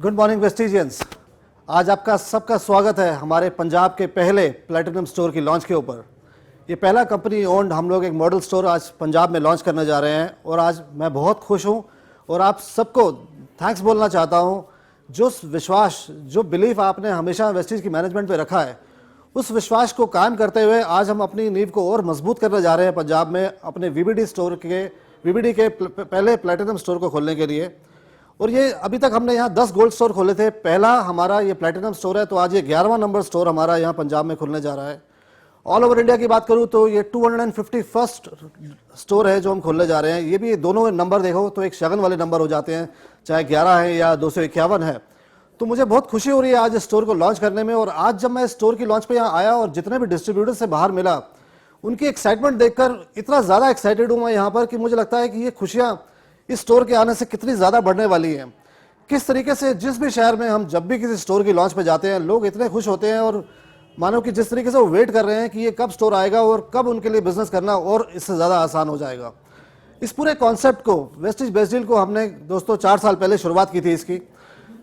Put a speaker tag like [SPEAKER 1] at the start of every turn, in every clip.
[SPEAKER 1] Good morning वेस्टिजियंस। आज आपका सबका स्वागत है हमारे पंजाब के पहले प्लैटिनम स्टोर की लॉन्च के ऊपर। ये पहला कंपनी ओन्ड हम लोग एक मॉडल स्टोर आज पंजाब में लॉन्च करने जा रहे हैं और आज मैं बहुत खुश हूँ और आप सबको थैंक्स बोलना चाहता हूँ। जो विश्वास, जो बिलीफ आपने हमेशा वेस्टिज की मैनेजमेंट पे रखा है, उस विश्वास को कायम करते हुए आज हम अपनी नींव को और मजबूत करने जा रहे हैं पंजाब में अपने वीबीडी के पहले प्लैटिनम स्टोर को खोलने के लिए। और ये अभी तक हमने यहाँ 10 गोल्ड स्टोर खोले थे, पहला हमारा ये प्लैटिनम स्टोर है, तो आज ये 11वां नंबर स्टोर हमारा यहाँ पंजाब में खुलने जा रहा है। ऑल ओवर इंडिया की बात करूँ तो ये 251st स्टोर है जो हम खोलने जा रहे हैं। ये भी दोनों नंबर देखो तो एक शगन वाले नंबर हो जाते हैं, चाहे 11 है या 251 है। तो मुझे बहुत खुशी हो रही है आज इस स्टोर को लॉन्च करने में। और आज जब मैं स्टोर की लॉन्च पे यहाँ आया और जितने भी डिस्ट्रीब्यूटर से बाहर मिला, उनकी एक्साइटमेंट देखकर इतना ज़्यादा एक्साइटेड हूँ मैं यहाँ पर कि मुझे लगता है कि ये खुशियाँ इस स्टोर के आने से कितनी ज़्यादा बढ़ने वाली हैं। किस तरीके से जिस भी शहर में हम जब भी किसी स्टोर की लॉन्च पे जाते हैं, लोग इतने खुश होते हैं और मानो कि जिस तरीके से वो वेट कर रहे हैं कि ये कब स्टोर आएगा और कब उनके लिए बिजनेस करना और इससे ज़्यादा आसान हो जाएगा। इस पूरे कॉन्सेप्ट को, वेस्टिज बेस्ट डील को, हमने दोस्तों 4 साल पहले शुरुआत की थी। इसकी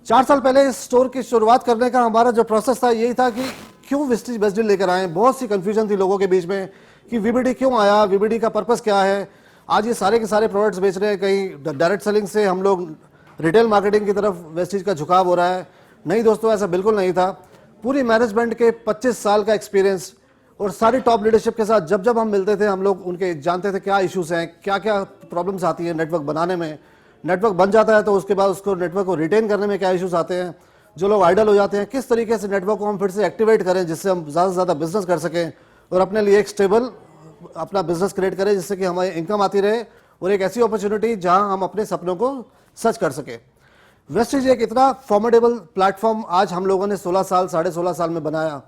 [SPEAKER 1] 4 साल पहले इस स्टोर की शुरुआत करने का हमारा जो प्रोसेस था यही था कि क्यों वेस्टिज बेस्ट डील लेकर आए। बहुत सी कन्फ्यूजन थी लोगों के बीच में कि वीबीडी क्यों आया, वीबीडी का पर्पस क्या है। आज ये सारे के सारे प्रोडक्ट्स बेच रहे हैं, कहीं डायरेक्ट सेलिंग से हम लोग रिटेल मार्केटिंग की तरफ वेस्टिज का झुकाव हो रहा है। नहीं दोस्तों, ऐसा बिल्कुल नहीं था। पूरी मैनेजमेंट के 25 साल का एक्सपीरियंस और सारी टॉप लीडरशिप के साथ जब जब हम मिलते थे, हम लोग उनके जानते थे क्या इश्यूज हैं, क्या क्या प्रॉब्लम्स आती हैं नेटवर्क बनाने में। नेटवर्क बन जाता है तो उसके बाद उसको नेटवर्क को रिटेन करने में क्या इश्यूज आते हैं, जो लोग आइडल हो जाते हैं, किस तरीके से नेटवर्क को हम फिर से एक्टिवेट करें जिससे हम ज़्यादा से ज़्यादा बिजनेस कर सकें और अपने लिए एक स्टेबल अपना बिजनेस क्रिएट करें जिससे कि हमारी इनकम आती रहे और एक ऐसी अपॉर्चुनिटी जहां हम अपने सपनों को सच कर सकें। वेस्टिज एक इतना फॉर्मेडेबल प्लेटफॉर्म आज हम लोगों ने 16 साल, 16.5 साल में बनाया।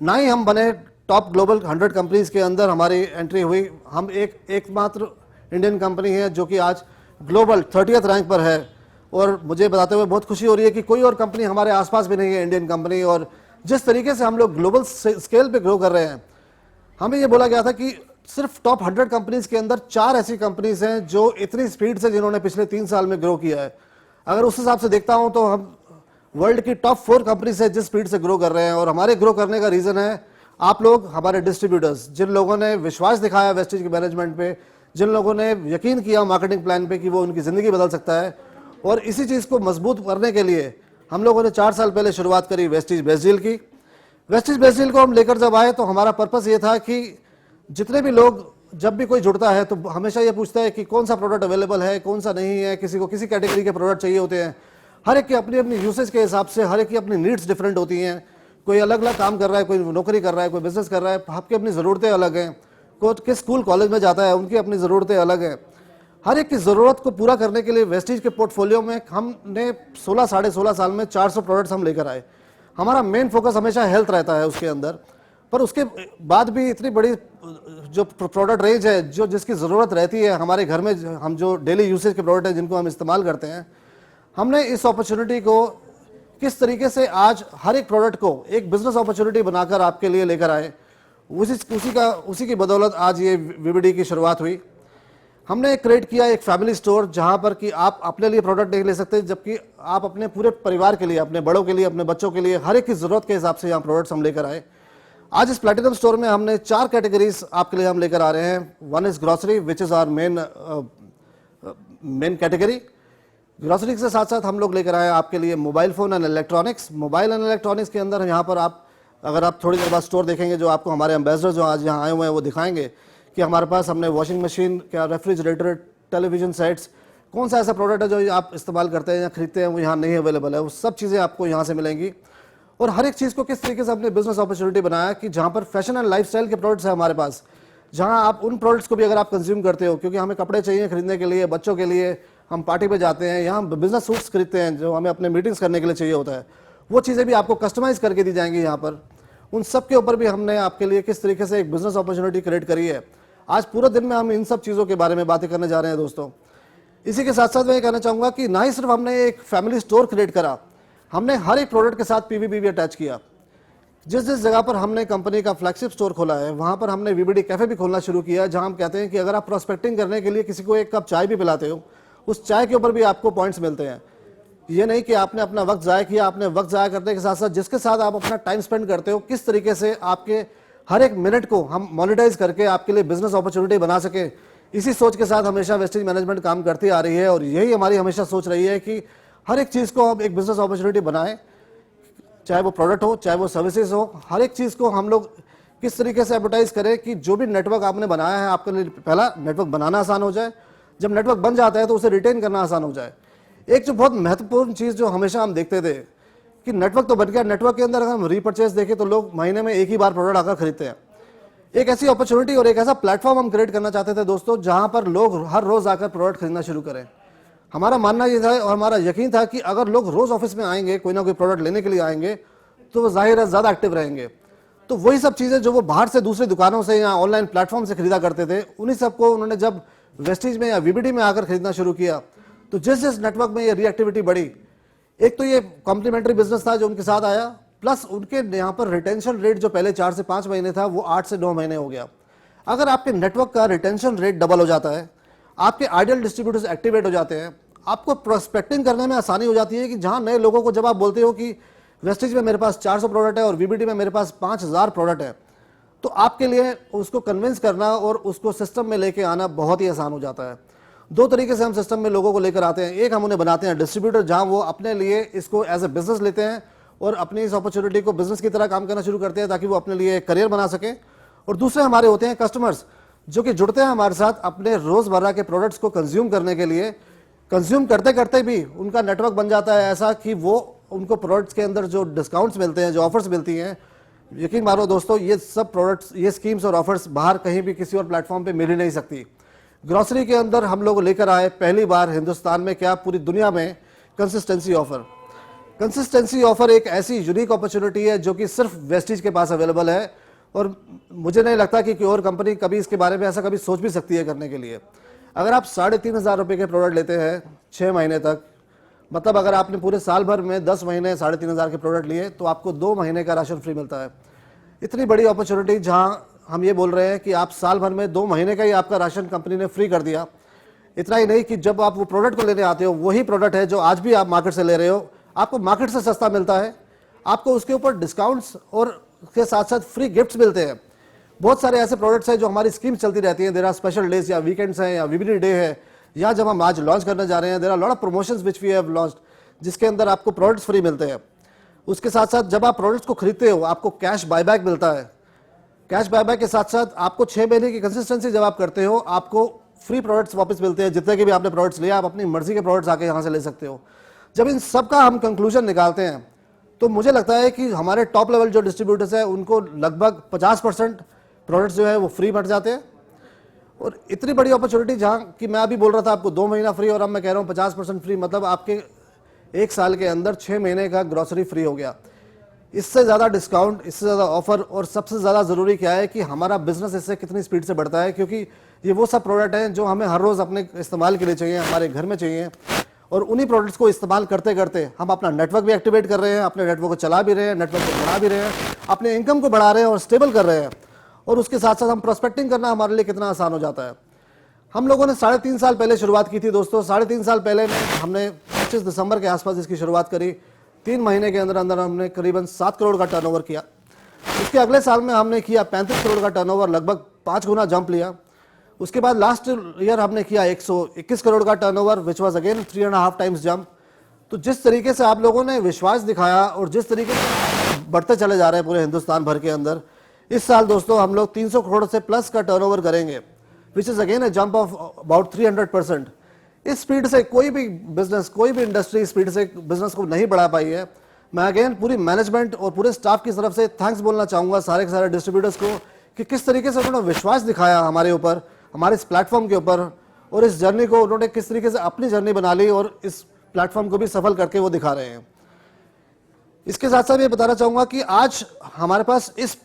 [SPEAKER 1] ना ही हम बने टॉप ग्लोबल 100 कंपनीज के अंदर हमारी एंट्री हुई। हम एकमात्र इंडियन कंपनी है जो कि आज ग्लोबल 30th रैंक पर है। और मुझे बताते हुए बहुत खुशी हो रही है कि कोई और कंपनी हमारे आसपास भी नहीं है इंडियन कंपनी। और जिस तरीके से हम लोग ग्लोबल स्केल पे ग्रो कर रहे हैं, हमें ये बोला गया था कि सिर्फ टॉप 100 कंपनीज के अंदर 4 ऐसी कंपनीज हैं जो इतनी स्पीड से जिन्होंने पिछले 3 साल में ग्रो किया है। अगर उस हिसाब से देखता हूं तो हम वर्ल्ड की टॉप 4 कंपनीज है जिस स्पीड से ग्रो कर रहे हैं। और हमारे ग्रो करने का रीजन है आप लोग, हमारे डिस्ट्रीब्यूटर्स, जिन लोगों ने विश्वास दिखाया वेस्टिज की मैनेजमेंट पे, जिन लोगों ने यकीन किया मार्केटिंग प्लान पे कि वो उनकी जिंदगी बदल सकता है। और इसी चीज को मजबूत करने के लिए हम लोगों ने 4 साल पहले शुरुआत करी वेस्टिज बेस्ट डील की। वेस्टिज बेस्ट डील को हम लेकर जब आए तो हमारा पर्पस ये था कि जितने भी लोग, जब भी कोई जुड़ता है तो हमेशा ये पूछता है कि कौन सा प्रोडक्ट अवेलेबल है, कौन सा नहीं है। किसी को किसी कैटेगरी के प्रोडक्ट चाहिए होते हैं। हर एक की अपनी अपनी यूसेज के हिसाब से हर एक की अपनी नीड्स डिफरेंट होती हैं। कोई अलग अलग काम कर रहा है, कोई नौकरी कर रहा है, कोई बिजनेस कर रहा है, आपकी अपनी ज़रूरतें अलग हैं। कोई किस स्कूल कॉलेज में जाता है, उनकी अपनी ज़रूरतें अलग हैं। हर एक की ज़रूरत को पूरा करने के लिए वेस्टिज के पोर्टफोलियो में हमने 16 साल में 400 प्रोडक्ट्स हम लेकर आए। हमारा मेन फोकस हमेशा हेल्थ रहता है उसके अंदर, पर उसके बाद भी इतनी बड़ी जो प्रोडक्ट रेंज है जो जिसकी ज़रूरत रहती है हमारे घर में, हम जो डेली यूसेज के प्रोडक्ट हैं जिनको हम इस्तेमाल करते हैं, हमने इस अपॉर्चुनिटी को किस तरीके से आज हर एक प्रोडक्ट को एक बिजनेस अपॉर्चुनिटी बनाकर आपके लिए लेकर आए, उसी की बदौलत आज ये वीबीडी की शुरुआत हुई। हमने क्रिएट किया एक फैमिली स्टोर जहां पर कि आप अपने लिए प्रोडक्ट नहीं ले सकते, जबकि आप अपने पूरे परिवार के लिए, अपने बड़ों के लिए, अपने बच्चों के लिए हर एक की ज़रूरत के हिसाब से यहाँ प्रोडक्ट्स हम लेकर आए। आज इस प्लैटिनम स्टोर में हमने 4 कैटेगरीज आपके लिए हम लेकर आ रहे हैं। One is grocery, which is our main category. Grocery के साथ साथ हम लोग लेकर आए आपके लिए mobile phone and electronics. Mobile and electronics के अंदर यहाँ पर आप, अगर आप थोड़ी देर बाद स्टोर देखेंगे, जो आपको हमारे एम्बेसडर जो आज यहाँ आए हुए हैं वो दिखाएंगे कि हमारे पास हमने वॉशिंग मशीन, क्या रेफ्रिजरेटर, टेलीविजन सेट्स, कौन सा ऐसा प्रोडक्ट है जो आप इस्तेमाल करते हैं या खरीदते हैं वो यहाँ नहीं अवेलेबल है, वो सब चीज़ें आपको यहाँ से मिलेंगी। और हर एक चीज़ को किस तरीके से हमने बिजनेस अपॉर्चुनिटी बनाया कि जहाँ पर फैशन एंड लाइफस्टाइल के प्रोडक्ट्स हैं हमारे पास, जहाँ आप उन प्रोडक्ट्स को भी अगर आप कंज्यूम करते हो, क्योंकि हमें कपड़े चाहिए खरीदने के लिए, बच्चों के लिए, हम पार्टी पे जाते हैं, यहाँ बिजनेस सूट्स खरीदते हैं जो हमें अपने मीटिंग्स करने के लिए चाहिए होता है, वो चीज़ें भी आपको कस्टमाइज करके दी जाएंगी यहाँ पर। उन सब के ऊपर भी हमने आपके लिए किस तरीके से एक बिजनेस अपॉर्चुनिटी क्रिएट करी है। आज पूरे दिन में हम इन सब चीज़ों के बारे में बातें करने जा रहे हैं दोस्तों। इसी के साथ साथ मैं ये कहना चाहूँगा कि ना ही सिर्फ हमने एक फैमिली स्टोर क्रिएट करा, हमने हर एक प्रोडक्ट के साथ पीवीबी भी अटैच किया। जिस जिस जगह पर हमने कंपनी का फ्लैगशिप स्टोर खोला है वहाँ पर हमने वीबीडी कैफ़े भी खोलना शुरू किया, जहाँ हम कहते हैं कि अगर आप प्रोस्पेक्टिंग करने के लिए किसी को एक कप चाय भी पिलाते हो, उस चाय के ऊपर भी आपको पॉइंट्स मिलते हैं। ये नहीं कि आपने अपना वक्त ज़ाया किया, आपने वक्त ज़ाया करने के साथ साथ जिसके साथ आप अपना टाइम स्पेंड करते हो, किस तरीके से आपके हर एक मिनट को हम मोनेटाइज करके आपके लिए बिजनेस अपॉर्चुनिटी बना सके, इसी सोच के साथ हमेशा वेस्टेज मैनेजमेंट काम करती आ रही है। और यही हमारी हमेशा सोच रही है कि हर एक चीज़ को हम एक बिजनेस अपॉर्चुनिटी बनाएं, चाहे वो प्रोडक्ट हो, चाहे वो सर्विसेज हो, हर एक चीज़ को हम लोग किस तरीके से एडवर्टाइज करें कि जो भी नेटवर्क आपने बनाया है आपके लिए पहला नेटवर्क बनाना आसान हो जाए, जब नेटवर्क बन जाता है तो उसे रिटेन करना आसान हो जाए। एक जो बहुत महत्वपूर्ण चीज़ जो हमेशा हम देखते थे कि नेटवर्क तो बन गया, नेटवर्क के अंदर अगर हम रीपरचेज देखें तो लोग महीने में एक ही बार प्रोडक्ट आकर खरीदते हैं। एक ऐसी अपॉर्चुनिटी और एक ऐसा प्लेटफॉर्म हम क्रिएट करना चाहते थे दोस्तों, जहां पर लोग हर रोज आकर प्रोडक्ट खरीदना शुरू करें। हमारा मानना ये था और हमारा यकीन था कि अगर लोग रोज ऑफिस में आएंगे, कोई ना कोई प्रोडक्ट लेने के लिए आएंगे, तो वो जाहिर है ज़्यादा एक्टिव रहेंगे। तो वही सब चीज़ें जो वो बाहर से दूसरी दुकानों से या ऑनलाइन प्लेटफॉर्म से खरीदा करते थे, उन्हीं सबको उन्होंने जब वेस्टेज में या वीबीडी में आकर खरीदना शुरू किया, तो जिस जिस नेटवर्क में ये रिएक्टिविटी बढ़ी, एक तो ये कॉम्प्लीमेंट्री बिजनेस था जो उनके साथ आया, प्लस उनके यहाँ पर रिटेंशन रेट जो पहले 4 से 5 महीने था वो 8 से 9 महीने हो गया। अगर आपके नेटवर्क का रिटेंशन रेट डबल हो जाता है, आपके आइडियल डिस्ट्रीब्यूटर्स एक्टिवेट हो जाते हैं, आपको प्रोस्पेक्टिंग करने में आसानी हो जाती है कि जहाँ नए लोगों को जब आप बोलते हो कि वेस्टेज में मेरे पास 400 प्रोडक्ट है और वीबीडी में मेरे पास 5000 प्रोडक्ट है, तो आपके लिए उसको कन्विंस करना और उसको सिस्टम में लेके आना बहुत ही आसान हो जाता है। दो तरीके से हम सिस्टम में लोगों को लेकर आते हैं। एक, हम उन्हें बनाते हैं डिस्ट्रीब्यूटर, जहां वो अपने लिए इसको एज ए बिजनेस लेते हैं और अपनी इस अपॉर्चुनिटी को बिजनेस की तरह काम करना शुरू करते हैं ताकि वो अपने लिए करियर बना सकें। और दूसरे हमारे होते हैं कस्टमर्स, जो कि जुड़ते हैं हमारे साथ अपने रोज़मर्रा के प्रोडक्ट्स को कंज्यूम करने के लिए। कंज्यूम करते करते भी उनका नेटवर्क बन जाता है ऐसा कि वो उनको प्रोडक्ट्स के अंदर जो डिस्काउंट्स मिलते हैं, जो ऑफर्स मिलती हैं, यकीन मानो दोस्तों, ये सब प्रोडक्ट्स, ये स्कीम्स और ऑफर्स बाहर कहीं भी किसी और प्लेटफॉर्म पे मिल ही नहीं सकती। ग्रोसरी के अंदर हम लोग लेकर आए पहली बार हिंदुस्तान में, क्या पूरी दुनिया में, कंसिस्टेंसी ऑफर। कंसिस्टेंसी ऑफर एक ऐसी यूनिक अपॉर्चुनिटी है जो कि सिर्फ वेस्टेज के पास अवेलेबल है और मुझे नहीं लगता कि कोई और कंपनी कभी इसके बारे में ऐसा कभी सोच भी सकती है करने के लिए। अगर आप 3,500 रुपये के प्रोडक्ट लेते हैं 6 महीने तक, मतलब अगर आपने पूरे साल भर में 10 महीने 3,500 के प्रोडक्ट लिए तो आपको 2 महीने का राशन फ्री मिलता है। इतनी बड़ी अपॉर्चुनिटी जहां हम ये बोल रहे हैं कि आप साल भर में 2 महीने का ही आपका राशन कंपनी ने फ्री कर दिया। इतना ही नहीं कि जब आप वो प्रोडक्ट को लेने आते हो, वही प्रोडक्ट है जो आज भी आप मार्केट से ले रहे हो, आपको मार्केट से सस्ता मिलता है, आपको उसके ऊपर डिस्काउंट्स और उसके साथ साथ फ्री गिफ्ट्स मिलते हैं। बहुत सारे ऐसे प्रोडक्ट्स हैं जो हमारी स्कीम चलती रहती हैं, देयर आर स्पेशल डेज या वीकेंड्स हैं या वीबीडी डे है, या जब हम आज लॉन्च करने जा रहे हैं, there are lot of promotions which we have launched, जिसके अंदर आपको प्रोडक्ट्स फ्री मिलते हैं। उसके साथ साथ जब आप प्रोडक्ट्स को खरीदते हो आपको कैश बायबैक मिलता है। कैश बायबैक के साथ साथ आपको 6 महीने की कंसिस्टेंसी जब आप करते हो, आपको फ्री प्रोडक्ट्स वापस मिलते हैं। जितने के भी आपने प्रोडक्ट्स लिए, आप अपनी मर्जी के प्रोडक्ट्स आके यहाँ से ले सकते हो। जब इन सब का हम कंक्लूजन निकालते हैं तो मुझे लगता है कि हमारे टॉप लेवल जो डिस्ट्रीब्यूटर्स हैं उनको लगभग 50% प्रोडक्ट्स जो है वो फ्री बढ़ जाते हैं। और इतनी बड़ी अपॉर्चुनिटी जहाँ कि मैं अभी बोल रहा था आपको 2 महीना फ्री, और अब मैं कह रहा हूँ 50% फ्री, मतलब आपके 1 साल के अंदर 6 महीने का ग्रॉसरी फ्री हो गया। इससे ज़्यादा डिस्काउंट, इससे ज़्यादा ऑफर, और सबसे ज़्यादा ज़रूरी क्या है कि हमारा बिजनेस इससे कितनी स्पीड से बढ़ता है, क्योंकि ये वो सब प्रोडक्ट हैं जो हमें हर रोज़ अपने इस्तेमाल के लिए चाहिए, हमारे घर में चाहिए। और उन्हीं प्रोडक्ट्स को इस्तेमाल करते करते हम अपना नेटवर्क भी एक्टिवेट कर रहे हैं, अपने नेटवर्क को चला भी रहे हैं, नेटवर्क को बढ़ा भी रहे हैं, अपने इनकम को बढ़ा रहे हैं और स्टेबल कर रहे हैं। और उसके साथ साथ हम प्रोस्पेक्टिंग करना हमारे लिए कितना आसान हो जाता है। हम लोगों ने 3.5 साल पहले शुरुआत की थी दोस्तों। 3.5 साल पहले में हमने 25 दिसंबर के आसपास इसकी शुरुआत करी। 3 महीने के अंदर अंदर हमने करीबन 7 करोड़ का टर्नओवर किया। उसके अगले साल में हमने किया 35 करोड़ का टर्नओवर, लगभग 5 गुना जंप लिया। उसके बाद लास्ट ईयर हमने किया 121 करोड़ का turnover, which was again 3.5 times jump. तो जिस तरीके से आप लोगों ने विश्वास दिखाया और जिस तरीके से बढ़ते चले जा रहे हैं पूरे हिंदुस्तान भर के अंदर, इस साल दोस्तों हम लोग 300 करोड़ से प्लस का टर्नओवर करेंगे, which is again a jump of about 300%। इस स्पीड से कोई भी बिजनेस, कोई भी इंडस्ट्री स्पीड से बिजनेस को नहीं बढ़ा पाई है। मैं अगेन पूरी मैनेजमेंट और पूरे स्टाफ की तरफ से थैंक्स बोलना चाहूँगा सारे के सारे डिस्ट्रीब्यूटर्स को कि किस तरीके से उन्होंने विश्वास दिखाया हमारे ऊपर, हमारे इस प्लेटफॉर्म के ऊपर, और इस जर्नी को उन्होंने किस तरीके से अपनी जर्नी बना ली और इस प्लेटफॉर्म को भी सफल करके वो दिखा रहे हैं। इसके साथ साथ ये बताना चाहूँगा कि आज हमारे पास इस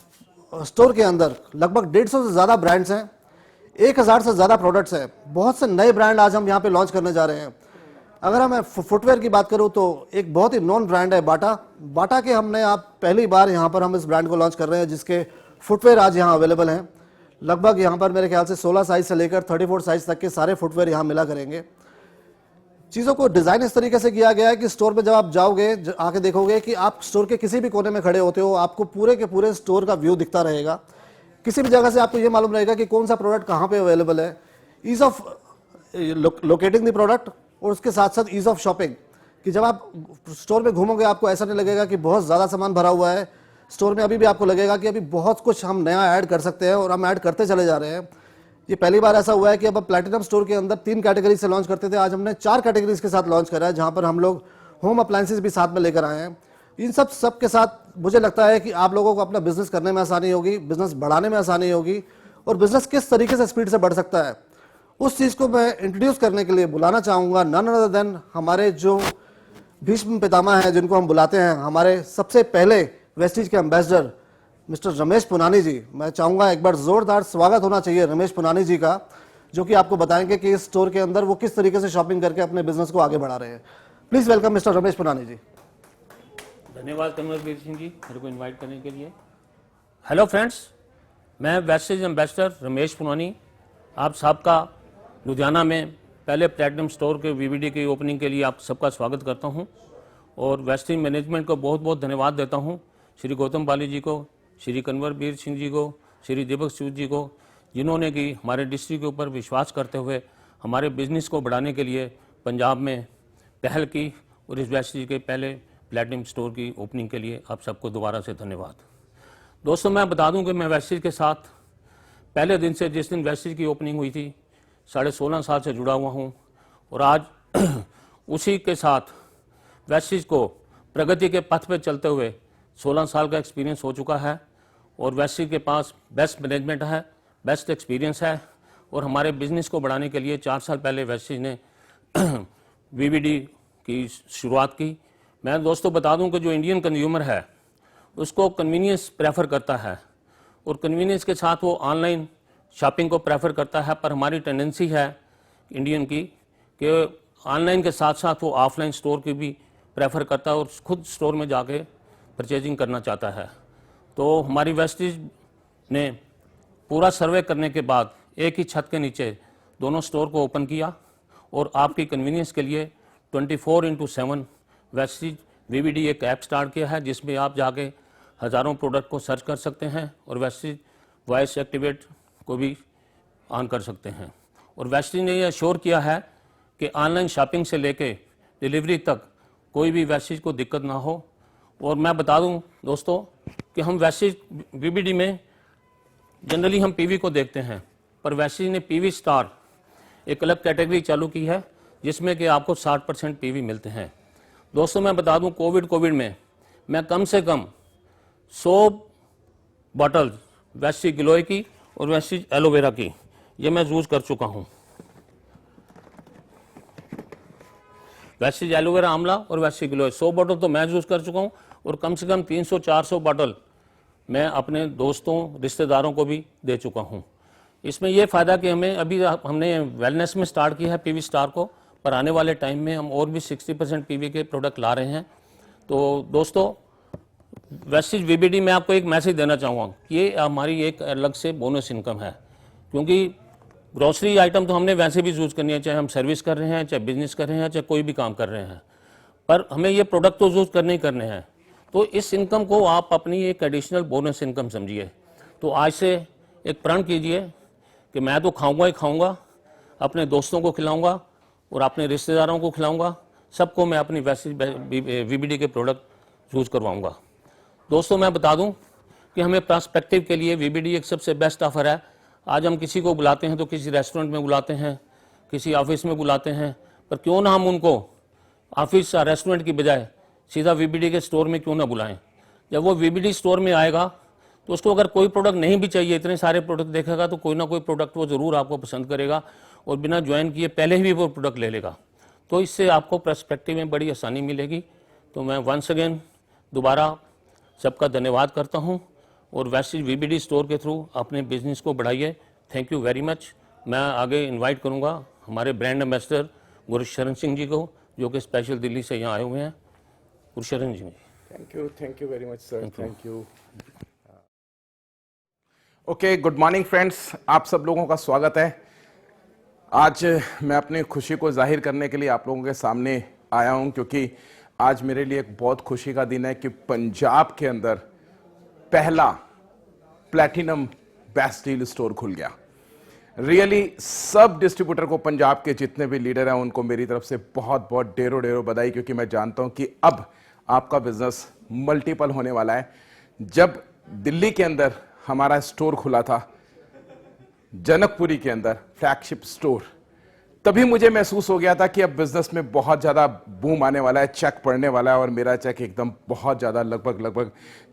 [SPEAKER 1] स्टोर के अंदर लगभग 150 से ज़्यादा ब्रांड्स हैं, 1000 से ज़्यादा प्रोडक्ट्स हैं। बहुत से नए ब्रांड आज हम यहाँ पे लॉन्च करने जा रहे हैं। अगर मैं फुटवेयर की बात करूँ तो एक बहुत ही नॉन ब्रांड है बाटा। बाटा के हमने आप पहली बार यहाँ पर हम इस ब्रांड को लॉन्च कर रहे हैं, जिसके फुटवेयर आज यहाँ अवेलेबल हैं। लगभग यहाँ पर मेरे ख्याल से 16 साइज से लेकर 34 साइज तक के सारे फुटवेयर यहाँ मिला करेंगे। चीज़ों को डिज़ाइन इस तरीके से किया गया है कि स्टोर में जब आप जाओगे आके देखोगे कि आप स्टोर के किसी भी कोने में खड़े होते हो, आपको पूरे के पूरे स्टोर का व्यू दिखता रहेगा। किसी भी जगह से आपको ये मालूम रहेगा कि कौन सा प्रोडक्ट कहाँ पे अवेलेबल है। Ease of locating the product और उसके साथ साथ ईज ऑफ शॉपिंग, कि जब आप स्टोर में घूमोगे आपको ऐसा नहीं लगेगा कि बहुत ज़्यादा सामान भरा हुआ है। स्टोर में अभी भी आपको लगेगा कि अभी बहुत कुछ हम नया ऐड कर सकते हैं और हम ऐड करते चले जा रहे हैं। ये पहली बार ऐसा हुआ है कि अब प्लैटिनम स्टोर के अंदर 3 कैटेगरी से लॉन्च करते थे, आज हमने 4 कैटेगरीज के साथ लॉन्च करा है, जहां पर हम लोग होम अप्लायंसेस भी साथ में लेकर आए हैं। इन सब के साथ मुझे लगता है कि आप लोगों को अपना बिजनेस करने में आसानी होगी, बिजनेस बढ़ाने में आसानी होगी, और बिजनेस किस तरीके से स्पीड से बढ़ सकता है उस चीज़ को मैं इंट्रोड्यूस करने के लिए बुलाना चाहूँगा नन अदर देन हमारे जो भीष्म पितामह हैं, जिनको हम बुलाते हैं, हमारे सबसे पहले वेस्टीज के एम्बेसडर मिस्टर रमेश पुनानी जी। मैं चाहूँगा एक बार ज़ोरदार स्वागत होना चाहिए रमेश पुनानी जी का, जो कि आपको बताएंगे कि इस स्टोर के अंदर वो किस तरीके से शॉपिंग करके अपने बिजनेस को आगे बढ़ा रहे हैं। Please welcome mister Ramesh Punani ji.
[SPEAKER 2] धन्यवाद कमलवीर सिंह जी मेरे को इनवाइट करने के लिए। हेलो फ्रेंड्स, मैं वेस्टीज एम्बेसडर रमेश पुनानी आप सबका लुधियाना में पहले प्लैटिनम स्टोर के वीवीडी की ओपनिंग के लिए आप सबका स्वागत करता हूं, और वेस्टीज मैनेजमेंट को बहुत बहुत धन्यवाद देता हूं, श्री गौतम बाली जी को, श्री कन्वरवीर सिंह जी को, श्री दीपक सूद जी को, जिन्होंने कि हमारे डिस्ट्रिक्ट के ऊपर विश्वास करते हुए हमारे बिजनेस को बढ़ाने के लिए पंजाब में पहल की, और इस वेस्टीज के पहले प्लैटिनम स्टोर की ओपनिंग के लिए आप सबको दोबारा से धन्यवाद। दोस्तों, मैं बता दूं कि मैं वेस्टीज के साथ पहले दिन से, जिस दिन वेस्टीज की ओपनिंग हुई थी, 16.5 साल से जुड़ा हुआ हूं, और आज उसी के साथ वेस्टीज को प्रगति के पथ पर चलते हुए 16 साल का एक्सपीरियंस हो चुका है, और वेस्टीज के पास बेस्ट मैनेजमेंट है, बेस्ट एक्सपीरियंस है, और हमारे बिजनेस को बढ़ाने के लिए 4 साल पहले वेस्टीज ने वीवीडी की शुरुआत की। मैं दोस्तों बता दूं कि जो इंडियन कंज्यूमर है उसको कन्वीनियंस प्रेफर करता है, और कन्वीनियंस के साथ वो ऑनलाइन शॉपिंग को प्रेफर करता है, पर हमारी टेंडेंसी है इंडियन की कि ऑनलाइन के साथ साथ वो ऑफलाइन स्टोर की भी प्रेफर करता है और खुद स्टोर में जाके परचेजिंग करना चाहता है। तो हमारी वेस्टीज ने पूरा सर्वे करने के बाद एक ही छत के नीचे दोनों स्टोर को ओपन किया, और आपकी कन्वीनियंस के लिए 24/7 वेस्टीज वीवीडी एक ऐप स्टार्ट किया है, जिसमें आप जाके हज़ारों प्रोडक्ट को सर्च कर सकते हैं, और वेस्टीज वॉइस एक्टिवेट को भी ऑन कर सकते हैं। और वेस्टीज ने यह श्योर किया है कि ऑनलाइन शॉपिंग से लेके डिलीवरी तक कोई भी वेस्टीज को दिक्कत ना हो। और मैं बता दूं दोस्तों कि हम वेस्टीज वीवीडी में जनरली हम पीवी को देखते हैं, पर वेस्टीज ने पीवी स्टार एक अलग कैटेगरी चालू की है, जिसमें कि आपको 60% पीवी मिलते हैं। दोस्तों, मैं बता दूं कोविड में मैं कम से कम 100 बॉटल वेस्टीज गिलोय की और वेस्टीज एलोवेरा की ये मैं यूज कर चुका हूं। वेस्टीज एलोवेरा आंवला और वेस्टीज गिलोय 100 बॉटल तो मैं यूज कर चुका हूं, और कम से कम 300-400 बॉटल मैं अपने दोस्तों रिश्तेदारों को भी दे चुका हूं। इसमें यह फ़ायदा कि हमने वेलनेस में स्टार्ट किया है पीवी स्टार को, पर आने वाले टाइम में हम और भी 60% पीवी के प्रोडक्ट ला रहे हैं। तो दोस्तों, वेस्टीज वीवीडी में आपको एक मैसेज देना चाहूँगा कि ये हमारी एक अलग से बोनस इनकम है, क्योंकि ग्रोसरी आइटम तो हमने वैसे भी यूज़ करनी है, चाहे हम सर्विस कर रहे हैं, चाहे बिजनेस कर रहे हैं, चाहे कोई भी काम कर रहे हैं, पर हमें ये प्रोडक्ट तो यूज़ करने ही करने हैं। तो इस इनकम को आप अपनी एक एडिशनल बोनस इनकम समझिए। तो आज से एक प्रण कीजिए कि मैं तो खाऊंगा ही खाऊंगा, अपने दोस्तों को खिलाऊंगा और अपने रिश्तेदारों को खिलाऊंगा, सबको मैं अपनी वेस्टीज वीवीडी के प्रोडक्ट यूज़ करवाऊंगा। दोस्तों, मैं बता दूं कि हमें पर्सपेक्टिव के लिए वीवीडी एक सबसे बेस्ट ऑफर है। आज हम किसी को बुलाते हैं तो किसी रेस्टोरेंट में बुलाते हैं, किसी ऑफिस में बुलाते हैं, पर क्यों ना हम उनको ऑफिस या रेस्टोरेंट की बजाय सीधा वीवीडी के स्टोर में क्यों ना बुलाएं। जब वो वीवीडी स्टोर में आएगा तो उसको अगर कोई प्रोडक्ट नहीं भी चाहिए, इतने सारे प्रोडक्ट देखेगा तो कोई ना कोई प्रोडक्ट वो ज़रूर आपको पसंद करेगा, और बिना ज्वाइन किए पहले ही वो प्रोडक्ट ले लेगा। तो इससे आपको पर्सपेक्टिव में बड़ी आसानी मिलेगी। तो मैं वंस अगेन दोबारा सबका धन्यवाद करता हूं, और वेस्टीज वीवीडी स्टोर के थ्रू अपने बिजनेस को बढ़ाइए। Thank you very much. मैं आगे इनवाइट करूंगा हमारे ब्रांड एम्बेसडर गुरशरण सिंह जी को, जो कि स्पेशल दिल्ली से यहाँ आए हुए हैं। Gursharan ji.
[SPEAKER 3] Thank you very much sir, thank you. Okay, good morning friends, आप सब लोगों का स्वागत है। आज मैं अपनी खुशी को जाहिर करने के लिए आप लोगों के सामने आया हूं, क्योंकि आज मेरे लिए एक बहुत खुशी का दिन है कि पंजाब के अंदर पहला प्लैटिनम बेस्ट डील स्टोर खुल गया। रियली सब डिस्ट्रीब्यूटर को, पंजाब के जितने भी लीडर हैं उनको मेरी तरफ से बहुत बहुत ढेरों ढेरों बधाई, क्योंकि मैं जानता हूं कि अब आपका बिजनेस मल्टीपल होने वाला है। जब दिल्ली के अंदर हमारा स्टोर खुला था, जनकपुरी के अंदर फ्लैगशिप स्टोर, तभी मुझे महसूस हो गया था कि अब बिजनेस में बहुत ज्यादा बूम आने वाला है, चेक पड़ने वाला है। और मेरा चेक एकदम बहुत ज्यादा लगभग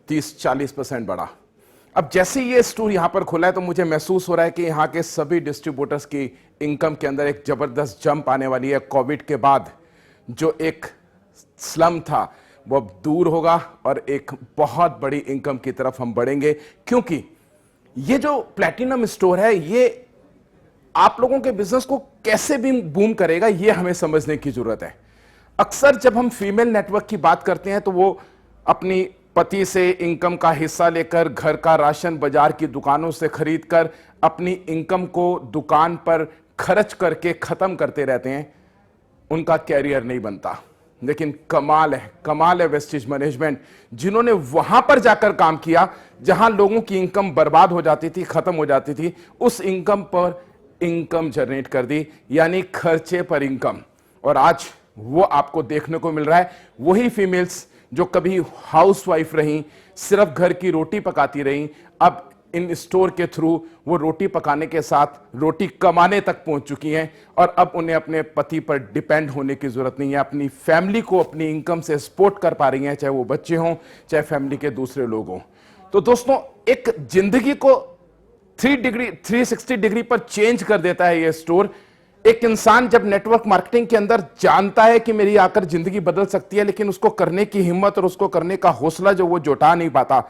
[SPEAKER 3] 30-40% बढ़ा। अब जैसे ही ये स्टोर यहां पर खुला है तो मुझे महसूस हो रहा है कि यहां के सभी डिस्ट्रीब्यूटर्स की इनकम के अंदर एक जबरदस्त जंप आने वाली है। कोविड के बाद जो एक स्लम था वो अब दूर होगा और एक बहुत बड़ी इनकम की तरफ हम बढ़ेंगे, क्योंकि ये जो प्लैटिनम स्टोर है ये आप लोगों के बिजनेस को कैसे भी बूम करेगा, ये हमें समझने की जरूरत है। अक्सर जब हम फीमेल नेटवर्क की बात करते हैं तो वो अपनी पति से इनकम का हिस्सा लेकर, घर का राशन बाजार की दुकानों से खरीदकर अपनी इनकम को दुकान पर खर्च करके खत्म करते रहते हैं, उनका कैरियर नहीं बनता। लेकिन कमाल है वेस्टिज मैनेजमेंट, जिन्होंने वहां पर जाकर काम किया जहां लोगों की इनकम बर्बाद हो जाती थी, खत्म हो जाती थी, उस इनकम पर इनकम जनरेट कर दी, यानी खर्चे पर इनकम। और आज वो आपको देखने को मिल रहा है। वही फीमेल्स जो कभी हाउसवाइफ रहीं, सिर्फ घर की रोटी पकाती रहीं, अब इन स्टोर के थ्रू वो रोटी पकाने के साथ रोटी कमाने तक पहुंच चुकी हैं। और अब उन्हें अपने पति पर डिपेंड होने की जरूरत नहीं है, अपनी फैमिली को अपनी इनकम से सपोर्ट कर पा रही हैं, चाहे वो बच्चे हों, चाहे फैमिली के दूसरे लोग हों। तो दोस्तों, एक जिंदगी को 360 डिग्री पर चेंज कर देता है ये स्टोर। एक इंसान जब नेटवर्क मार्केटिंग के अंदर जानता है कि मेरी आकर जिंदगी बदल सकती है, लेकिन उसको करने की हिम्मत और उसको करने का हौसला जो वो जुटा नहीं पाता,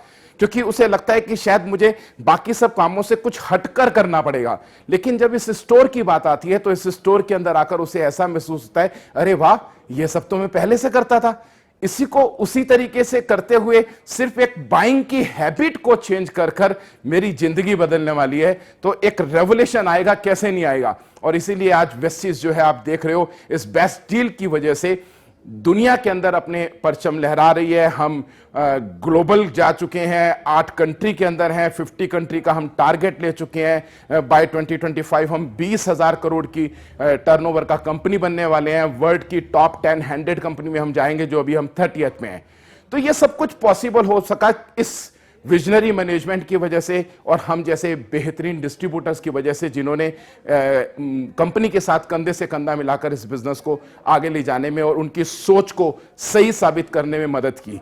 [SPEAKER 3] क्योंकि उसे लगता है कि शायद मुझे बाकी सब कामों से कुछ हटकर करना पड़ेगा। लेकिन जब इस स्टोर की बात आती है तो इस स्टोर के अंदर आकर उसे ऐसा महसूस होता है, अरे वाह, ये सब तो मैं पहले से करता था। इसी को उसी तरीके से करते हुए सिर्फ एक बाइंग की हैबिट को चेंज कर कर मेरी जिंदगी बदलने वाली है। तो एक रेवोल्यूशन आएगा, कैसे नहीं आएगा। और इसीलिए आज वेस्टिज जो है, आप देख रहे हो, इस बेस्ट डील की वजह से दुनिया के अंदर अपने परचम लहरा रही है। हम ग्लोबल जा चुके हैं, 8 कंट्री के अंदर हैं, 50 कंट्री का हम टारगेट ले चुके हैं। बाय 2025 हम 20,000 करोड़ की टर्नओवर का कंपनी बनने वाले हैं। वर्ल्ड की टॉप 10 100 कंपनी में हम जाएंगे, जो अभी हम 30th में हैं। तो ये सब कुछ पॉसिबल हो सका इस विजनरी मैनेजमेंट की वजह से, और हम जैसे बेहतरीन डिस्ट्रीब्यूटर्स की वजह से, जिन्होंने कंपनी के साथ कंधे से कंधा मिलाकर इस बिजनेस को आगे ले जाने में और उनकी सोच को सही साबित करने में मदद की।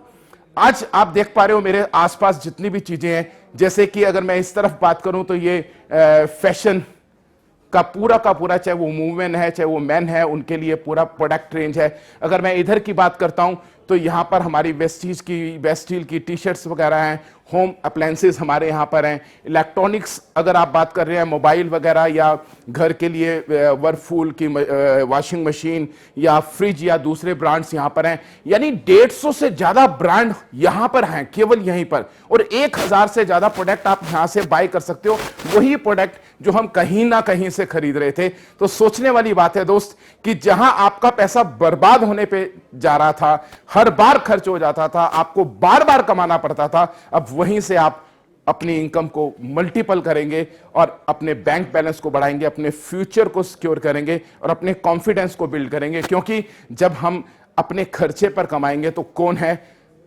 [SPEAKER 3] आज आप देख पा रहे हो मेरे आसपास जितनी भी चीजें हैं, जैसे कि अगर मैं इस तरफ बात करूं तो ये फैशन का पूरा, चाहे वो वुमेन है चाहे वो मैन है, उनके लिए पूरा प्रोडक्ट रेंज है। अगर मैं इधर की बात करता हूं तो यहां पर हमारी वेस्टील की टी शर्ट्स वगैरह हैं। होम अप्लायंसेस हमारे यहां पर हैं। इलेक्ट्रॉनिक्स अगर आप बात कर रहे हैं, मोबाइल वगैरह, या घर के लिए वर्लपूल की वॉशिंग मशीन या फ्रिज या दूसरे ब्रांड्स यहां पर हैं। यानी 150 से ज्यादा ब्रांड यहां पर हैं, केवल यहीं पर। और 1000 से ज्यादा प्रोडक्ट आप यहां से बाय कर सकते हो, वही प्रोडक्ट जो हम कहीं ना कहीं से खरीद रहे थे। तो सोचने वाली बात है दोस्त, कि जहां आपका पैसा बर्बाद होने पे जा रहा था, हर बार खर्च हो जाता था, आपको बार बार कमाना पड़ता था, अब वहीं से आप अपनी इनकम को मल्टीपल करेंगे और अपने बैंक बैलेंस को बढ़ाएंगे, अपने फ्यूचर को सिक्योर करेंगे और अपने कॉन्फिडेंस को बिल्ड करेंगे। क्योंकि जब हम अपने खर्चे पर कमाएंगे तो कौन है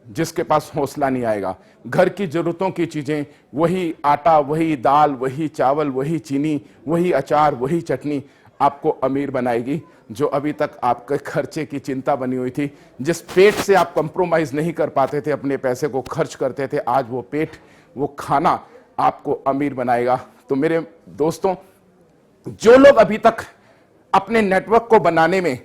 [SPEAKER 3] जिसके पास हौसला नहीं आएगा। घर की जरूरतों की चीजें, वही आटा, वही दाल, वही चावल, वही चीनी, वही अचार, वही चटनी आपको अमीर बनाएगी। जो अभी तक आपके खर्चे की चिंता बनी हुई थी, जिस पेट से आप कंप्रोमाइज नहीं कर पाते थे, अपने पैसे को खर्च करते थे, आज वो पेट, वो खाना आपको अमीर बनाएगा। तो मेरे दोस्तों, जो लोग अभी तक अपने नेटवर्क को बनाने में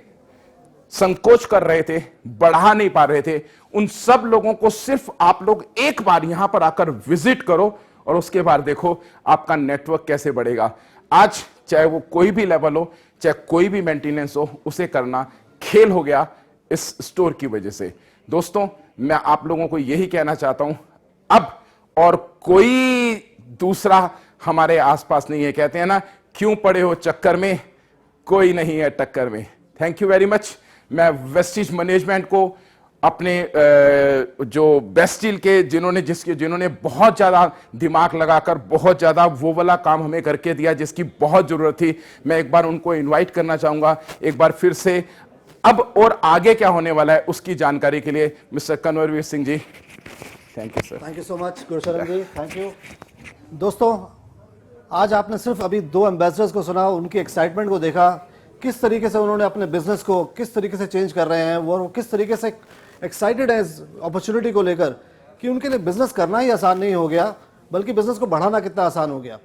[SPEAKER 3] संकोच कर रहे थे, बढ़ा नहीं पा रहे थे, उन सब लोगों को सिर्फ आप लोग एक बार यहां पर आकर विजिट करो और उसके बाद देखो आपका नेटवर्क कैसे बढ़ेगा। आज चाहे वो कोई भी लेवल हो, चाहे कोई भी मेंटेनेंस हो, उसे करना खेल हो गया इस स्टोर की वजह से। दोस्तों, मैं आप लोगों को यही कहना चाहता हूं, अब और कोई दूसरा हमारे आसपास नहीं है। कहते हैं ना, क्यों पड़े हो चक्कर में, कोई नहीं है टक्कर में। Thank you very much. मैं वेस्टिज मैनेजमेंट को अपने जो वेस्टिल के जिन्होंने बहुत ज्यादा दिमाग लगाकर बहुत ज्यादा वो वाला काम हमें करके दिया जिसकी बहुत जरूरत थी, मैं एक बार उनको इनवाइट करना चाहूंगा एक बार फिर से अब और आगे क्या होने वाला है उसकी जानकारी के लिए। Mister Kanwarveer Singh ji, thank you sir.
[SPEAKER 1] Thank you so much Gursharan ji, thank you. दोस्तों, आज आपने सिर्फ अभी दो एम्बेसडर्स को सुना, उनकी एक्साइटमेंट को देखा, किस तरीके से उन्होंने अपने बिजनेस को किस तरीके से चेंज कर रहे हैं, वो किस तरीके से एक्साइटेड है इस अपॉर्चुनिटी को लेकर कि उनके लिए बिजनेस करना ही आसान नहीं हो गया बल्कि बिजनेस को बढ़ाना कितना आसान हो गया।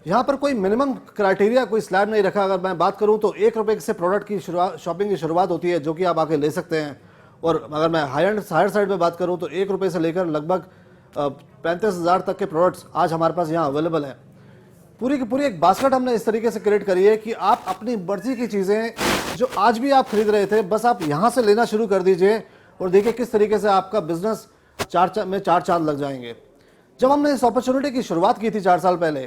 [SPEAKER 1] यहाँ पर कोई मिनिमम क्राइटेरिया, कोई स्लैब नहीं रखा। अगर मैं बात करूँ तो ₹1 से प्रोडक्ट की शॉपिंग की शुरुआत होती है जो कि आप आके ले सकते हैं। और अगर मैं हायर साइड में बात करूँ तो ₹1 से लेकर लगभग 35,000 तक के प्रोडक्ट्स आज हमारे पास यहाँ अवेलेबल हैं। पूरी की पूरी एक बास्केट हमने इस तरीके से क्रिएट करी है कि आप अपनी मर्जी की चीज़ें जो आज भी आप खरीद रहे थे बस आप यहाँ से लेना शुरू कर दीजिए और देखिए किस तरीके से आपका बिजनेस चार चांद लग जाएंगे। जब हमने इस अपॉर्चुनिटी की शुरुआत की थी 4 साल पहले,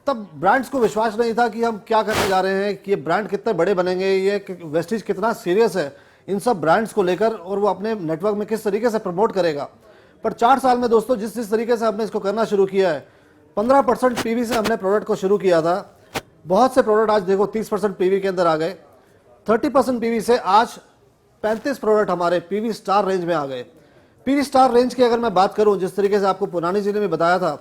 [SPEAKER 1] तब ब्रांड्स को विश्वास नहीं था कि हम क्या करने जा रहे हैं, कि ये ब्रांड कितने बड़े बनेंगे, ये वेस्टिज कितना सीरियस है इन सब ब्रांड्स को लेकर और वो अपने नेटवर्क में किस तरीके से प्रमोट करेगा। पर 4 साल में दोस्तों जिस तरीके से हमने इसको करना शुरू किया है, 15% पीवी से हमने प्रोडक्ट को शुरू किया था। बहुत से प्रोडक्ट आज देखो 30% पीवी के अंदर आ गए। 30% पीवी से आज 35 प्रोडक्ट हमारे पीवी स्टार रेंज में आ गए। पीवी स्टार रेंज की अगर मैं बात करूं, जिस तरीके से आपको पुरानी जी ने भी बताया था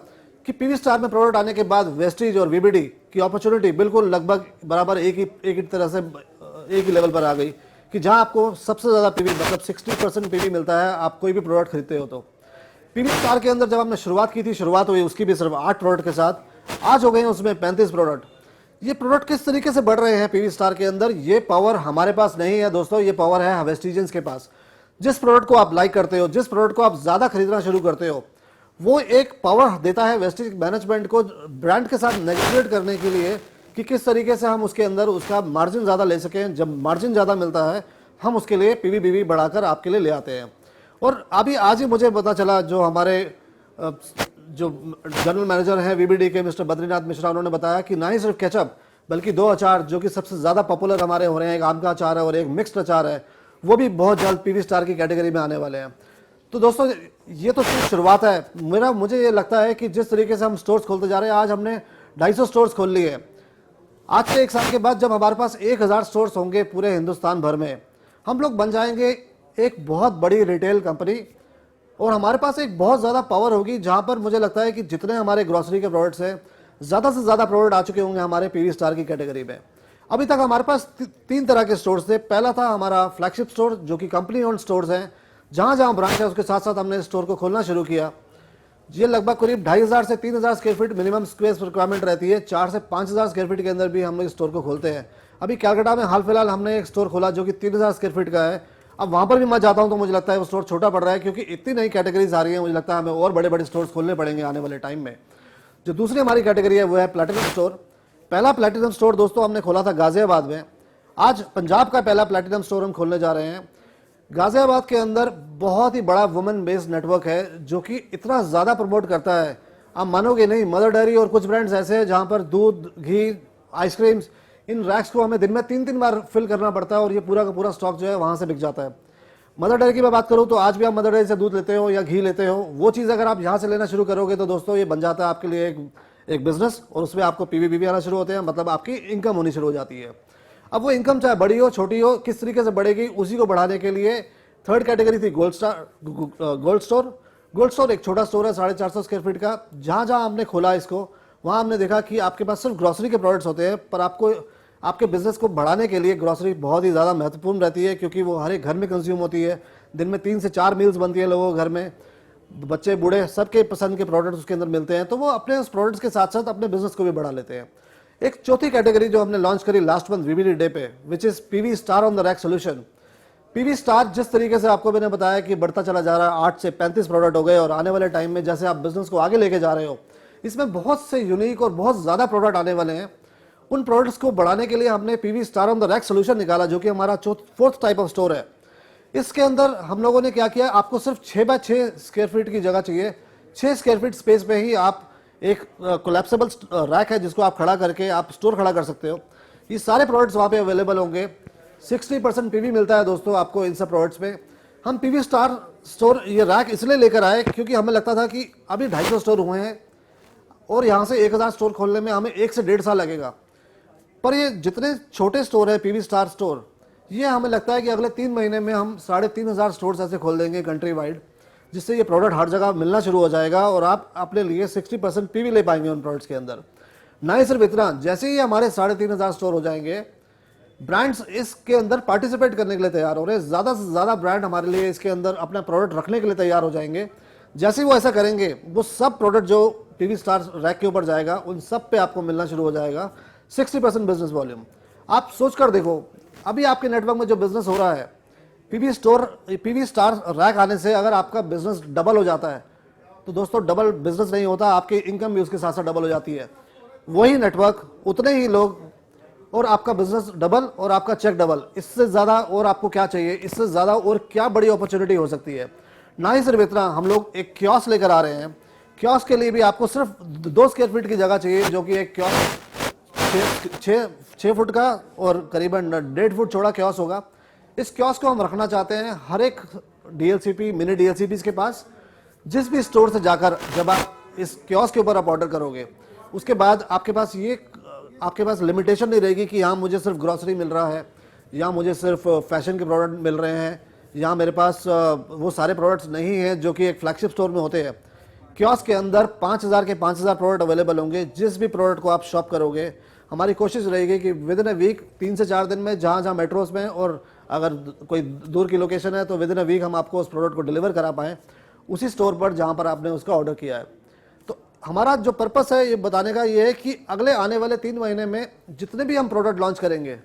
[SPEAKER 1] कि पीवी स्टार में प्रोडक्ट आने के बाद वेस्टिज और वीबीडी की अपॉर्चुनिटी बिल्कुल लगभग बराबर एक ही तरह से एक ही लेवल पर आ गई कि जहां आपको सबसे ज़्यादा पीवी मतलब 60% पीवी मिलता है आप कोई भी प्रोडक्ट खरीदते हो। तो पीवी स्टार के अंदर जब हमने शुरुआत की थी, शुरुआत हुई उसकी भी सिर्फ 8 प्रोडक्ट के साथ, आज हो गए हैं उसमें 35 प्रोडक्ट। ये प्रोडक्ट किस तरीके से बढ़ रहे हैं पीवी स्टार के अंदर, ये पावर हमारे पास नहीं है दोस्तों, ये पावर है वेस्टिजियंस के पास। जिस प्रोडक्ट को आप लाइक करते हो, जिस प्रोडक्ट को आप ज़्यादा खरीदना शुरू करते हो, वो एक पावर देता है वेस्टिज मैनेजमेंट को ब्रांड के साथ नेगोशिएट करने के लिए कि किस तरीके से हम उसके अंदर उसका मार्जिन ज़्यादा ले सकें। जब मार्जिन ज़्यादा मिलता है हम उसके लिए पीवी बीवी बढ़ाकर आपके लिए ले आते हैं। और अभी आज ही मुझे पता चला, जो हमारे जो जनरल मैनेजर हैं वीबीडी के मिस्टर बद्रीनाथ मिश्रा, उन्होंने बताया कि ना ही सिर्फ केचप बल्कि 2 अचार जो कि सबसे ज़्यादा पॉपुलर हमारे हो रहे हैं, एक आम का अचार है और एक मिक्स्ड अचार है, वो भी बहुत जल्द पीवी स्टार की कैटेगरी में आने वाले हैं। तो दोस्तों ये तो सिर्फ शुरुआत है। मुझे ये लगता है कि जिस तरीके से हम स्टोर्स खोलते जा रहे हैं, आज हमने 250 स्टोर्स खोल लिए हैं। आज से 1 साल के बाद जब हमारे पास 1000 स्टोर्स होंगे पूरे हिंदुस्तान भर में, हम लोग बन जाएंगे एक बहुत बड़ी रिटेल कंपनी और हमारे पास एक बहुत ज़्यादा पावर होगी, जहाँ पर मुझे लगता है कि जितने हमारे ग्रॉसरी के प्रोडक्ट्स हैं, ज़्यादा से ज़्यादा प्रोडक्ट आ चुके होंगे हमारे पीवी स्टार की कैटेगरी में। अभी तक हमारे पास 3 तरह के स्टोर्स थे। पहला था हमारा फ्लैगशिप स्टोर जो कि कंपनी ओन्ड स्टोर्स हैं, जहाँ जहाँ ब्रांच है उसके साथ साथ हमने स्टोर को खोलना शुरू किया। ये लगभग करीब 2500 से 3000 square feet minimum space requirement रहती है। 4 से 5000 स्क्वायर फीट के अंदर भी हम लोग स्टोर को खोलते हैं। अभी कैलकाटा में हाल फिलहाल हमने एक स्टोर खोला जो कि 3000 स्क्वायर फीट का है। अब वहाँ पर भी मैं जाता हूँ तो मुझे लगता है वो स्टोर छोटा पड़ रहा है, क्योंकि इतनी नई कैटेगरीज आ रही है। मुझे लगता है हमें और बड़े बड़े स्टोर्स खोलने पड़ेंगे आने वाले टाइम में। जो दूसरी हमारी कैटेगरी है वो है प्लैटिनम स्टोर। पहला प्लैटिनम स्टोर दोस्तों हमने खोला था गाजियाबाद में। आज पंजाब का पहला प्लैटिनम स्टोर हम खोलने जा रहे हैं। गाजियाबाद के अंदर बहुत ही बड़ा वुमेन बेस्ड नेटवर्क है जो कि इतना ज़्यादा प्रमोट करता है, आप मानोगे नहीं। मदर डेयरी और कुछ ब्रांड्स ऐसे हैं जहाँ पर दूध, घी, आइसक्रीम्स, इन रैक्स को हमें दिन में 3-3 बार फिल करना पड़ता है और ये पूरा का पूरा स्टॉक जो है वहाँ से बिक जाता है। मदर डेयरी की मैं बात करूँ तो आज भी आप मदर डेयरी से दूध लेते हो या घी लेते हो, वो चीज़ अगर आप यहाँ से लेना शुरू करोगे तो दोस्तों ये बन जाता है आपके लिए एक बिजनेस, और उसमें आपको पीवी बीवी आना शुरू होते हैं, मतलब आपकी इनकम होनी शुरू हो जाती है। अब वो इनकम चाहे बड़ी हो छोटी हो, किस तरीके से बढ़ेगी उसी को बढ़ाने के लिए थर्ड कैटेगरी थी गोल्ड स्टोर। गोल्ड स्टोर एक छोटा स्टोर है 450 स्क्वायर फीट का। जहाँ जहाँ हमने खोला इसको, वहाँ हमने देखा कि आपके पास सिर्फ ग्रॉसरी के प्रोडक्ट्स होते हैं, पर आपको आपके बिजनेस को बढ़ाने के लिए ग्रॉसरी बहुत ही ज़्यादा महत्वपूर्ण रहती है, क्योंकि वो हर एक घर में कंज्यूम होती है। दिन में 3 से 4 मील्स बनती है लोगों के घर में, बच्चे बूढ़े सबके पसंद के प्रोडक्ट्स उसके अंदर मिलते हैं, तो वो अपने उस प्रोडक्ट्स के साथ साथ अपने बिजनेस को भी बढ़ा लेते हैं। एक चौथी कैटेगरी जो हमने लॉन्च करी लास्ट मंथ वीबीडी डे पे, which is PV star on the rack solution. PV star जिस तरीके से आपको मैंने बताया कि बढ़ता चला जा रहा है, 8 से 35 प्रोडक्ट हो गए, और आने वाले टाइम में जैसे आप बिजनेस को आगे लेके जा रहे हो, इसमें बहुत से यूनिक और बहुत ज़्यादा प्रोडक्ट आने वाले हैं। उन प्रोडक्ट्स को बढ़ाने के लिए हमने PV star on the rack solution निकाला, जो कि हमारा 4th टाइप ऑफ स्टोर है। इसके अंदर हम लोगों ने क्या किया, आपको सिर्फ 6 बाय 6 स्क्वायर फीट की जगह चाहिए। 6 स्क्वायर फीट स्पेस पे ही आप एक कोलैप्सिबल रैक है जिसको आप खड़ा करके आप स्टोर खड़ा कर सकते हो। ये सारे प्रोडक्ट्स वहाँ पे अवेलेबल होंगे। 60% पीवी मिलता है दोस्तों आपको इन सब प्रोडक्ट्स में। हम पीवी स्टार स्टोर ये रैक इसलिए लेकर आए क्योंकि हमें लगता था कि अभी 250 स्टोर हुए हैं और यहाँ से 1000 स्टोर खोलने में हमें 1 से 1.5 साल लगेगा। पर ये जितने छोटे स्टोर है पीवी स्टार स्टोर, ये हमें लगता है कि अगले 3 महीने में हम 3500 स्टोर्स ऐसे खोल देंगे कंट्री वाइड, जिससे ये प्रोडक्ट हर जगह मिलना शुरू हो जाएगा और आप अपने लिए 60% पीवी ले पाएंगे उन प्रोडक्ट्स के अंदर। ना ही सिर्फ इतना, जैसे ही हमारे 3500 स्टोर हो जाएंगे, ब्रांड्स इसके अंदर पार्टिसिपेट करने के लिए तैयार हो रहे हैं। ज़्यादा से ज़्यादा ब्रांड हमारे लिए इसके अंदर अपना प्रोडक्ट रखने के लिए तैयार हो जाएंगे। जैसे ही वो ऐसा करेंगे, वो सब प्रोडक्ट जो पीवी स्टार रैक के ऊपर जाएगा उन सब पे आपको मिलना शुरू हो जाएगा 60% बिजनेस वॉल्यूम। आप सोच कर देखो, अभी आपके नेटवर्क में जो बिजनेस हो रहा है, पीवी स्टार रैक आने से अगर आपका बिजनेस डबल हो जाता है, तो दोस्तों डबल बिजनेस नहीं होता, आपकी इनकम भी उसके साथ साथ डबल हो जाती है। वही नेटवर्क, उतने ही लोग, और आपका बिजनेस डबल और आपका चेक डबल। इससे ज़्यादा और आपको क्या चाहिए? इससे ज़्यादा और क्या बड़ी अपॉर्चुनिटी हो सकती है? ना ही सिर्फ इतना, हम लोग एक कियोस्क लेकर आ रहे हैं। कियोस्क के लिए भी आपको सिर्फ 2 स्क्वायर फीट की जगह चाहिए, जो कि एक कियोस्क 6 फुट का और करीबन 1.5 फुट चौड़ा कियोस्क होगा। इस कियोस्क को हम रखना चाहते हैं हर एक डीएलसीपी, मिनी डीएलसीपीज के पास। जिस भी स्टोर से जाकर जब आप इस कियोस्क के ऊपर आप ऑर्डर करोगे, उसके बाद आपके पास लिमिटेशन नहीं रहेगी कि यहाँ मुझे सिर्फ ग्रॉसरी मिल रहा है, या मुझे सिर्फ फैशन के प्रोडक्ट मिल रहे हैं, या मेरे पास वो सारे प्रोडक्ट्स नहीं हैं जो कि एक फ्लैगशिप स्टोर में होते हैं। कियोस्क के अंदर 5000 के 5000 प्रोडक्ट अवेलेबल होंगे। जिस भी प्रोडक्ट को आप शॉप करोगे, हमारी कोशिश रहेगी कि विद इन अ वीक, 3 से 4 दिन में, जहाँ मेट्रोस में, और अगर कोई दूर की लोकेशन है तो विद इन अ वीक हम आपको उस प्रोडक्ट को डिलीवर करा पाएँ उसी स्टोर पर जहाँ पर आपने उसका ऑर्डर किया है। तो हमारा जो पर्पस है ये बताने का, ये है कि अगले आने वाले 3 महीने में जितने भी हम प्रोडक्ट लॉन्च करेंगे,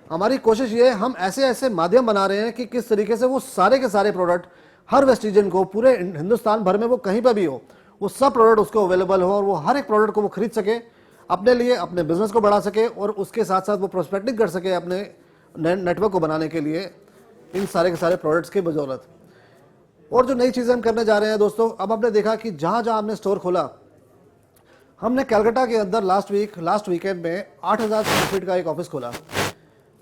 [SPEAKER 1] हमारी कोशिश ये है, हम ऐसे ऐसे माध्यम बना रहे हैं कि किस तरीके से वो सारे के सारे प्रोडक्ट हर वेस्टिजन को, पूरे हिंदुस्तान भर में वो कहीं पर भी हो, वो सब प्रोडक्ट उसको अवेलेबल हो और वो हर एक प्रोडक्ट को वो खरीद सके, अपने लिए, अपने बिजनेस को बढ़ा सके, और उसके साथ साथ वो प्रोस्पेक्टिंग कर सके अपने नेटवर्क को बनाने के लिए इन सारे के सारे प्रोडक्ट्स के बदौलत। और जो नई चीज़ें हम करने जा रहे हैं दोस्तों, अब हमने देखा कि जहाँ जहाँ हमने स्टोर खोला, हमने कलकत्ता के अंदर लास्ट वीकेंड में 8000 स्क्वायर फीट का एक ऑफिस खोला।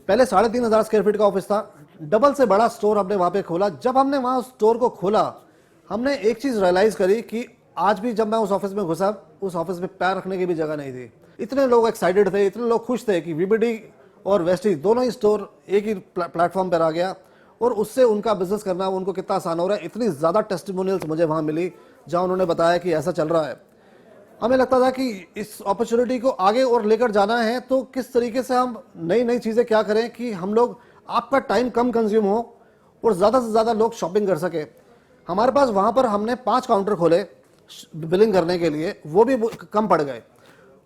[SPEAKER 1] पहले 3500 स्क्वायर फीट का ऑफिस था, डबल से बड़ा स्टोर हमने वहाँ पे खोला। जब हमने वहाँ स्टोर को खोला, हमने एक चीज़ रियलाइज़ करी कि आज भी जब मैं उस ऑफिस में घुसा, उस ऑफिस में पैर रखने की भी जगह नहीं थी। इतने लोग एक्साइटेड थे, इतने लोग खुश थे कि वीबीडी और वेस्टीज दोनों ही स्टोर एक ही प्लेटफॉर्म पर आ गया, और उससे उनका बिजनेस करना उनको कितना आसान हो रहा है। इतनी ज़्यादा टेस्टिमोनियल्स मुझे वहाँ मिली जहाँ उन्होंने बताया कि ऐसा चल रहा है। हमें लगता था कि इस अपॉर्चुनिटी को आगे और लेकर जाना है, तो किस तरीके से हम नई चीज़ें क्या करें कि हम लोग, आपका टाइम कम कंज्यूम हो और ज़्यादा से ज़्यादा लोग शॉपिंग कर सके। हमारे पास वहाँ पर हमने 5 काउंटर खोले बिलिंग करने के लिए, वो भी कम पड़ गए।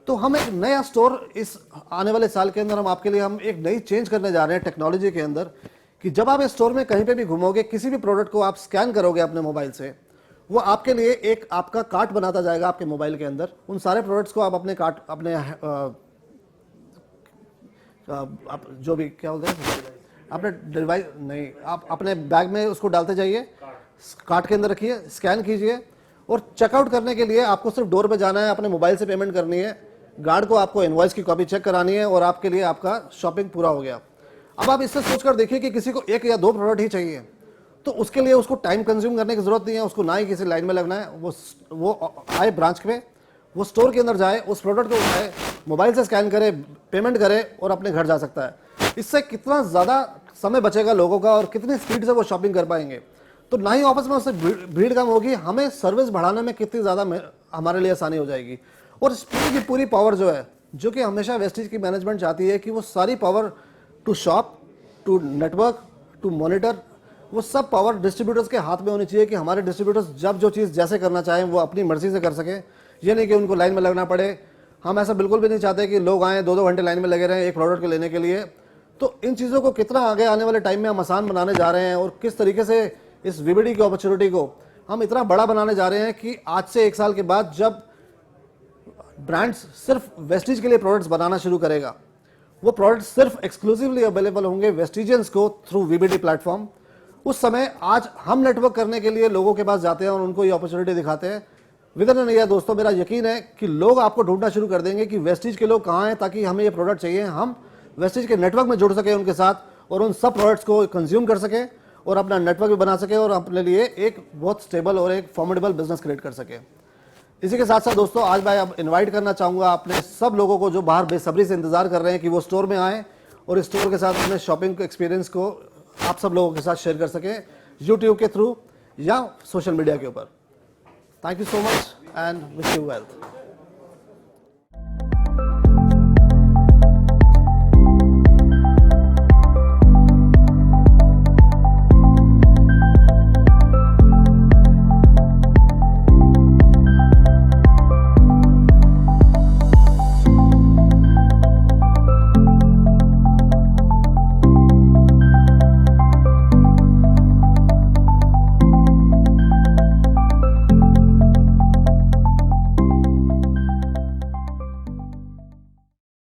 [SPEAKER 1] तो हम एक नया स्टोर इस आने वाले साल के अंदर हम एक नई चेंज करने जा रहे हैं टेक्नोलॉजी के अंदर, कि जब आप इस स्टोर में कहीं पे भी घूमोगे, किसी भी प्रोडक्ट को आप स्कैन करोगे अपने मोबाइल से, वो आपके लिए एक आपका कार्ट बनाता जाएगा आपके मोबाइल के अंदर। उन सारे प्रोडक्ट्स को आप अपने कार्ट, अपने जो भी क्या बोलते हैं, अपने डिवाइस नहीं, आप अपने बैग में उसको डालते जाइए, कार्ट के अंदर रखिए, स्कैन कीजिए, और चेकआउट करने के लिए आपको सिर्फ डोर पे जाना है, अपने मोबाइल से पेमेंट करनी है, गार्ड को आपको इनवॉइस की कॉपी चेक करानी है, और आपके लिए आपका शॉपिंग पूरा हो गया। अब आप इससे सोचकर देखिए कि किसी को 1 या 2 प्रोडक्ट ही चाहिए, तो उसके लिए उसको टाइम कंज्यूम करने की जरूरत नहीं है, उसको ना ही किसी लाइन में लगना है। वो आए ब्रांच में, वो स्टोर के अंदर जाए, उस प्रोडक्ट को उठाए, मोबाइल से स्कैन करे, पेमेंट करे और अपने घर जा सकता है। इससे कितना ज़्यादा समय बचेगा लोगों का और कितनी स्पीड से वो शॉपिंग कर पाएंगे। तो ना ही ऑफिस में उससे भीड़ कम होगी, हमें सर्विस बढ़ाने में कितनी ज़्यादा हमारे लिए आसानी हो जाएगी। और इस पूरी पावर जो है, जो कि हमेशा वेस्टीज की मैनेजमेंट चाहती है कि वो सारी power to shop, to network, to monitor, वो सब पावर डिस्ट्रीब्यूटर्स के हाथ में होनी चाहिए कि हमारे डिस्ट्रीब्यूटर्स जब जो चीज़ जैसे करना चाहें वो अपनी मर्जी से कर सकें। ये नहीं कि उनको लाइन में लगना पड़े। हम ऐसा बिल्कुल भी नहीं चाहते कि लोग आएँ 2-2 घंटे लाइन में लगे रहें एक प्रोडक्ट को लेने के लिए। तो इन चीज़ों को कितना आगे आने वाले टाइम में हम आसान बनाने जा रहे हैं, और किस तरीके से इस वीबीडी की अपॉर्चुनिटी को हम इतना बड़ा बनाने जा रहे हैं कि आज से 1 साल के बाद जब ब्रांड्स सिर्फ वेस्टीज के लिए प्रोडक्ट्स बनाना शुरू करेगा, वो प्रोडक्ट्स सिर्फ एक्सक्लूसिवली अवेलेबल होंगे वेस्टिजियंस को थ्रू वीबीडी प्लेटफॉर्म। उस समय आज हम नेटवर्क करने के लिए लोगों के पास जाते हैं और उनको ये अपॉर्चुनिटी दिखाते हैं। विद इन ईयर दोस्तों, मेरा यकीन है कि लोग आपको ढूंढना शुरू कर देंगे कि वेस्टीज के लोग कहाँ हैं, ताकि हमें ये प्रोडक्ट चाहिए। हम वेस्टेज के नेटवर्क में जुड़ सके उनके साथ और उन सब प्रोडक्ट्स को कंज्यूम कर सके और अपना नेटवर्क भी बना सके और अपने लिए एक बहुत स्टेबल और एक फॉर्मेडेबल बिजनेस क्रिएट कर सके। इसी के साथ साथ दोस्तों आज मैं अब इनवाइट करना चाहूँगा अपने सब लोगों को जो बाहर बेसब्री से इंतजार कर रहे हैं कि वो स्टोर में आएँ और इस स्टोर के साथ अपने शॉपिंग एक्सपीरियंस को आप सब लोगों के साथ शेयर कर सकें यूट्यूब के थ्रू या सोशल मीडिया के ऊपर। Thank you so much and wish you wealth.